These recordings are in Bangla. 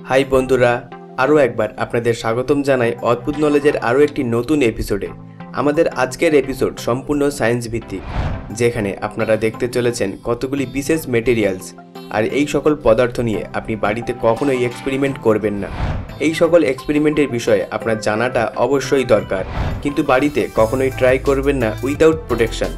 হাই বন্ধুরা, আরও একবার আপনাদের স্বাগতম জানাই অদ্ভুত নলেজের আরও একটি নতুন এপিসোডে। আমাদের আজকের এপিসোড সম্পূর্ণ সায়েন্স ভিত্তিক, যেখানে আপনারা দেখতে চলেছেন কতগুলি বিশেষ মেটেরিয়ালস। আর এই সকল পদার্থ নিয়ে আপনি বাড়িতে কখনোই এক্সপেরিমেন্ট করবেন না। এই সকল এক্সপেরিমেন্টের বিষয়ে আপনার জানাটা অবশ্যই দরকার, কিন্তু বাড়িতে কখনোই ট্রাই করবেন না উইদাউট প্রোটেকশন।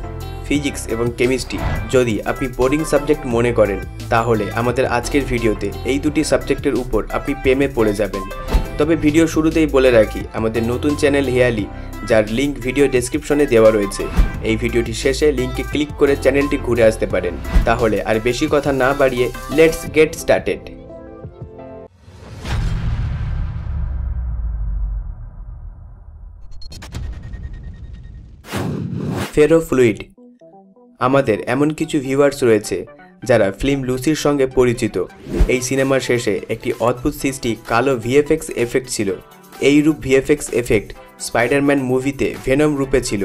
ফিজিক্স এবং কেমিস্ট্রি যদি আপনি বোরিং সাবজেক্ট মনে করেন, তাহলে আমাদের আজকের ভিডিওতে এই দুটি সাবজেক্টের উপর আপনি প্রেমে পড়ে যাবেন। তবে ভিডিও শুরুতেই বলে রাখি, আমাদের নতুন চ্যানেল হেয়ালি, যার লিঙ্ক ভিডিও ডেসক্রিপশনে দেওয়া রয়েছে। এই ভিডিওটি শেষে লিঙ্কে ক্লিক করে চ্যানেলটি ঘুরে আসতে পারেন। তাহলে আর বেশি কথা না বাড়িয়ে লেটস গেট স্টার্টেড। ফেরোফ্লুইড। আমাদের এমন কিছু ভিউয়ার্স রয়েছে যারা ফিল্ম লুসির সঙ্গে পরিচিত। এই সিনেমার শেষে একটি অদ্ভুত সৃষ্টি কালো ভিএফএক্স এফেক্ট ছিল। এই রূপ ভিএফএক্স এফেক্ট স্পাইডারম্যান মুভিতে ভেনম রূপে ছিল।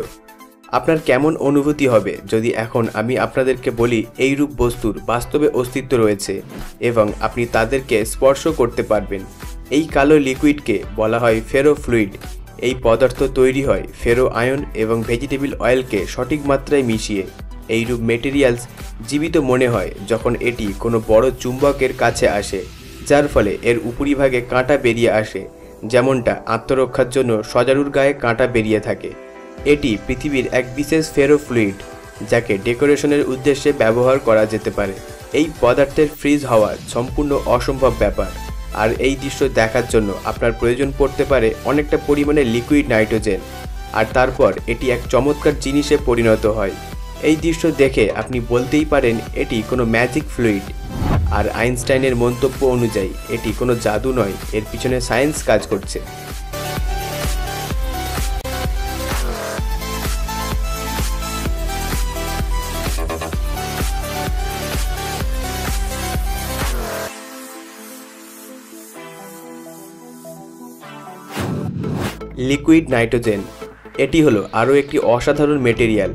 আপনার কেমন অনুভূতি হবে যদি এখন আমি আপনাদেরকে বলি এই রূপ বস্তুর বাস্তবে অস্তিত্ব রয়েছে এবং আপনি তাদেরকে স্পর্শ করতে পারবেন। এই কালো লিকুইডকে বলা হয় ফেরোফ্লুইড। এই পদার্থ তৈরি হয় ফেরো আয়ন এবং ভেজিটেবল অয়েলকে সঠিক মাত্রায় মিশিয়ে। এইরূপ মেটেরিয়ালস জীবিত মনে হয় যখন এটি কোনো বড় চুম্বকের কাছে আসে, যার ফলে এর উপরিভাগে কাঁটা বেরিয়ে আসে, যেমনটা আত্মরক্ষার জন্য সজারুর গায়ে কাঁটা বেরিয়ে থাকে। এটি পৃথিবীর এক বিশেষ ফেরোফ্লুইড, যাকে ডেকোরেশনের উদ্দেশ্যে ব্যবহার করা যেতে পারে। এই পদার্থের ফ্রিজ হওয়া সম্পূর্ণ অসম্ভব ব্যাপার, আর এই দৃশ্য দেখার জন্য আপনার প্রয়োজন পড়তে পারে অনেকটা পরিমাণে লিকুইড নাইট্রোজেন, আর তারপর এটি এক চমৎকার জিনিসে পরিণত হয়। এই দৃশ্য দেখে আপনি বলতেই পারেন এটি কোনো ম্যাজিক ফ্লুইড। আর আইনস্টাইনের মন্তব্য অনুযায়ী এটি কোনো জাদু নয়, এর পিছনে সায়েন্স কাজ করছে। Liquid nitrogen. এটি হলো আরও একটি অসাধারণ মেটেরিয়াল,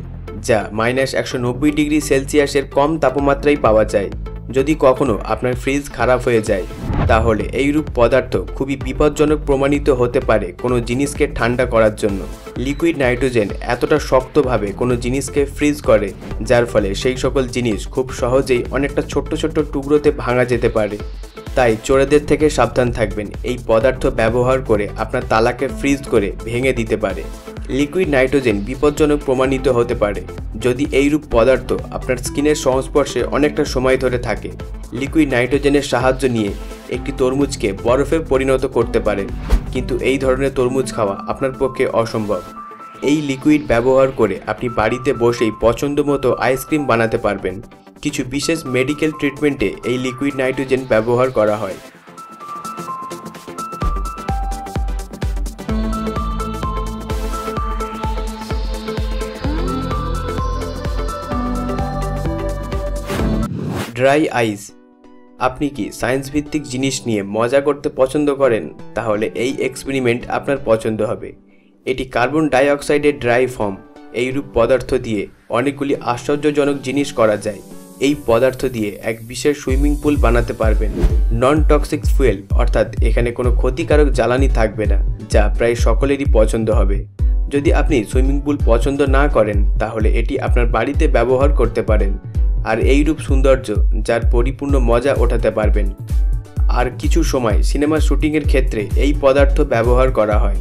যা -190 ডিগ্রি সেলসিয়াসের কম তাপমাত্রায় পাওয়া যায়। যদি কখনো আপনার ফ্রিজ খারাপ হয়ে যায়, তাহলে এইরূপ পদার্থ খুবই বিপজ্জনক প্রমাণিত হতে পারে কোনো জিনিসকে ঠান্ডা করার জন্য। লিকুইড নাইট্রোজেন এতটা শক্তভাবে কোনো জিনিসকে ফ্রিজ করে, যার ফলে সেই সকল জিনিস খুব সহজেই অনেকটা ছোট্ট ছোট্ট টুকরোতে ভাঙা যেতে পারে। তাই চোরেদের থেকে সাবধান থাকবেন। এই পদার্থ ব্যবহার করে আপনার তালাকে ফ্রিজ করে ভেঙে দিতে পারে। লিকুইড নাইট্রোজেন বিপজ্জনক প্রমাণিত হতে পারে যদি এইরূপ পদার্থ আপনার স্কিনের সংস্পর্শে অনেকটা সময় ধরে থাকে। লিকুইড নাইট্রোজেনের সাহায্য নিয়ে একটি তরমুজকে বরফে পরিণত করতে পারেন, কিন্তু এই ধরনের তরমুজ খাওয়া আপনার পক্ষে অসম্ভব। এই লিকুইড ব্যবহার করে আপনি বাড়িতে বসেই পছন্দ মতো আইসক্রিম বানাতে পারবেন। কিছু বিশেষ মেডিকেল ট্রিটমেন্টে এই লিকুইড নাইট্রোজেন ব্যবহার করা হয়। ড্রাই আইস। আপনি কি সায়েন্স ভিত্তিক জিনিস নিয়ে মজা করতে পছন্দ করেন? তাহলে এই এক্সপেরিমেন্ট আপনার পছন্দ হবে। এটি কার্বন ডাই অক্সাইডের ড্রাই ফর্ম। এইরূপ পদার্থ দিয়ে অনেকগুলি আশ্চর্যজনক জিনিস করা যায়। এই পদার্থ দিয়ে এক বিশেষ সুইমিং পুল বানাতে পারবেন। নন টক্সিক ফুয়েল, অর্থাৎ এখানে কোনো ক্ষতিকারক জ্বালানি থাকবে না, যা প্রায় সকলেরই পছন্দ হবে। যদি আপনি সুইমিং পুল পছন্দ না করেন, তাহলে এটি আপনার বাড়িতে ব্যবহার করতে পারেন, আর এইরূপ সৌন্দর্য যার পরিপূর্ণ মজা ওঠাতে পারবেন। আর কিছু সময় সিনেমার শুটিংয়ের ক্ষেত্রে এই পদার্থ ব্যবহার করা হয়,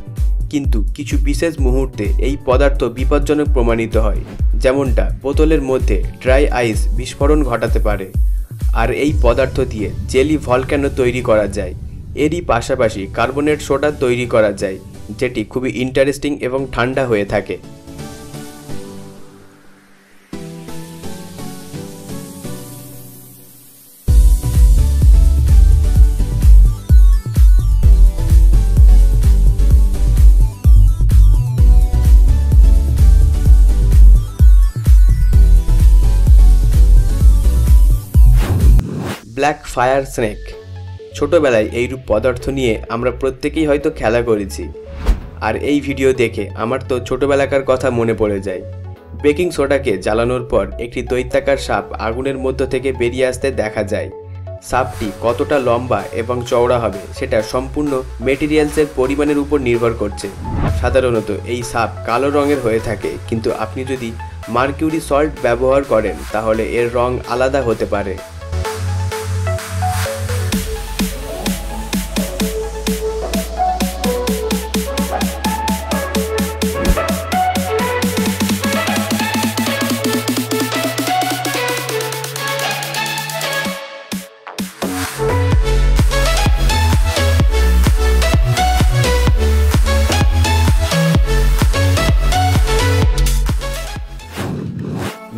কিন্তু কিছু বিশেষ মুহূর্তে এই পদার্থ বিপজ্জনক প্রমাণিত হয়, যেমনটা বোতলের মধ্যে ড্রাই আইস বিস্ফোরণ ঘটাতে পারে। আর এই পদার্থ দিয়ে জেলি ভলক্যানো তৈরি করা যায়। এরই পাশাপাশি কার্বনেট সোডা তৈরি করা যায়, যেটি খুবই ইন্টারেস্টিং এবং ঠান্ডা হয়ে থাকে। Black fire snake. ছোটবেলায় এইরূপ পদার্থ নিয়ে আমরা প্রত্যেকেই হয়তো খেলা করেছি, আর এই ভিডিও দেখে আমার তো ছোটবেলাকার কথা মনে পড়ে যায়। বেকিং সোডাকে জ্বালানোর পর একটি দৈত্যাকার সাপ আগুনের মধ্য থেকে বেরিয়ে আসতে দেখা যায়। সাপটি কতটা লম্বা এবং চওড়া হবে সেটা সম্পূর্ণ মেটেরিয়ালসের পরিমাণের উপর নির্ভর করছে। সাধারণত এই সাপ কালো রঙের হয়ে থাকে, কিন্তু আপনি যদি মার্কিউরি সল্ট ব্যবহার করেন তাহলে এর রং আলাদা হতে পারে।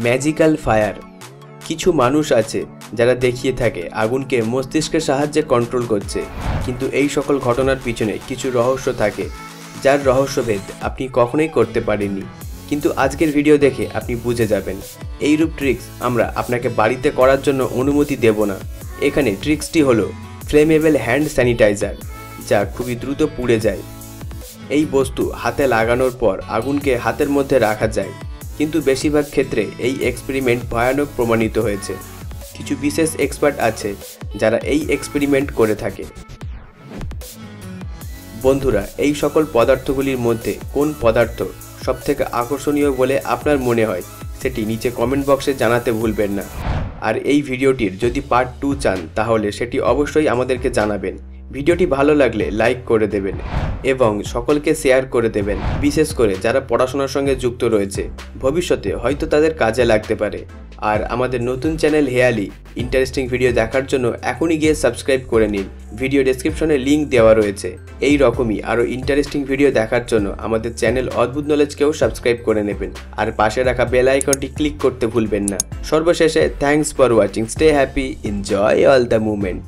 Magical fire. কিছু মানুষ আছে যারা দেখিয়ে থাকে আগুনকে মস্তিষ্কের সাহায্যে কন্ট্রোল করছে, কিন্তু এই সকল ঘটনার পিছনে কিছু রহস্য থাকে যার রহস্যভেদ আপনি কখনোই করতে পারেননি। কিন্তু আজকের ভিডিও দেখে আপনি বুঝে যাবেন। এইরূপ ট্রিক্স আমরা আপনাকে বাড়িতে করার জন্য অনুমতি দেব না। এখানে ট্রিক্সটি হলো ফ্লেমেবল হ্যান্ড স্যানিটাইজার, যা খুবই দ্রুত পুড়ে যায়। এই বস্তু হাতে লাগানোর পর আগুনকে হাতের মধ্যে রাখা যায়, কিন্তু বেশিরভাগ ক্ষেত্রে এই এক্সপেরিমেন্ট ভয়ানক প্রমাণিত হয়েছে। কিছু বিশেষ এক্সপার্ট আছে যারা এই এক্সপেরিমেন্ট করে থাকে। বন্ধুরা, এই সকল পদার্থগুলির মধ্যে কোন পদার্থ সবথেকে আকর্ষণীয় বলে আপনার মনে হয় সেটি নিচে কমেন্ট বক্সে জানাতে ভুলবেন না। আর এই ভিডিওটির যদি পার্ট 2 চান তাহলে সেটি অবশ্যই আমাদেরকে জানাবেন। ভিডিওটি ভালো লাগলে লাইক করে দেবেন এবং সকলকে শেয়ার করে দেবেন, বিশেষ করে যারা পড়াশোনার সঙ্গে যুক্ত রয়েছে। ভবিষ্যতে হয়তো তাদের কাজে লাগতে পারে। আর আমাদের নতুন চ্যানেল হেয়ালি ইন্টারেস্টিং ভিডিও দেখার জন্য এখনই গিয়ে সাবস্ক্রাইব করে নিন। ভিডিও ডেসক্রিপশনে লিঙ্ক দেওয়া রয়েছে। এই রকমই আরও ইন্টারেস্টিং ভিডিও দেখার জন্য আমাদের চ্যানেল অদ্ভুত নলেজকেও সাবস্ক্রাইব করে নেবেন, আর পাশে রাখা বেল আইকনটি ক্লিক করতে ভুলবেন না। সর্বশেষে thanks for watching, stay happy, enjoy all the movement.